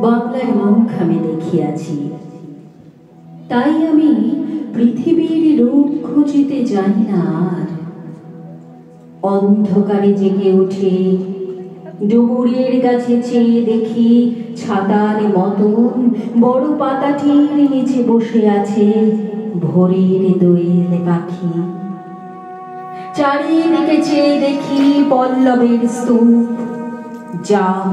বাংলার মুখ আমি দেখিয়াছি, তাই আমি পৃথিবীর রূপ খুঁজিতে যাই না আর। অন্ধকারে জেগে উঠে ডুমুরের গাছে চেয়ে দেখি ছাতার মতন বড় পাতাটির নিচে বসে আছে ভোরের দোয়েল পাখি। চারিদিকে চেয়ে দেখি পল্লবের স্তূপ, জাম,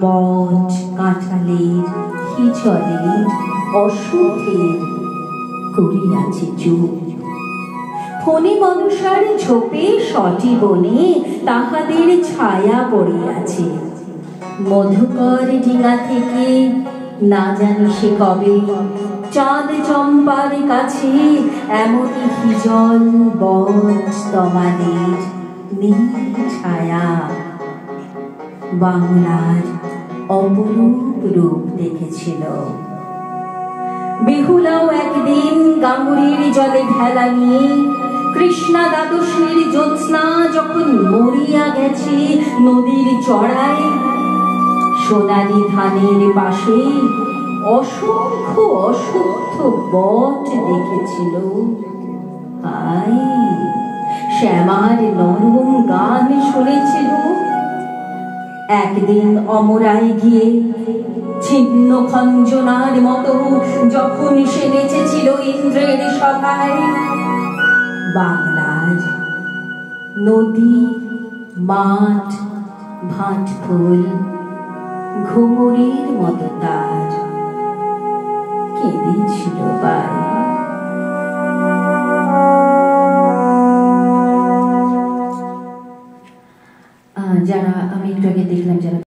বট, কাঁঠালের, হিজলের, অশ্বত্থের করিয়াছে চুপ। ফণি মনসার ঝোপে সটি বনে তাহাদের ছায়া পড়িয়াছে। মধুকর ডিঙা থেকে না জানি সে কবে চাঁদ চম্পার কাছে এমনই হিজল, বট, তমালের নীল ছায়া বাংলার অপরূপ রূপ দেখেছিল। বেহুলাও একদিন গাঙ্গুরির জলে ভেলা নিয়ে কৃষ্ণা দ্বাদশীর জ্যোৎস্না যখন মরিয়া গেছে নদীর চড়ায়, সোনালি ধানের পাশে অসংখ্য অশুদ্ধ বট দেখেছিল। হায়, শ্যামার নরম গান শুনেছিল। একদিন অমরায় গিয়ে ছিন্ন খঞ্জনার মতো যখন সে নেচেছিল ইন্দ্রের সভায়, বাংলার নদী, মাঠ, ভাট ফুল ঘুঙুরের মতো তার কেঁদেছিল পায়। যারা আমি একটু আগে দেখলাম যারা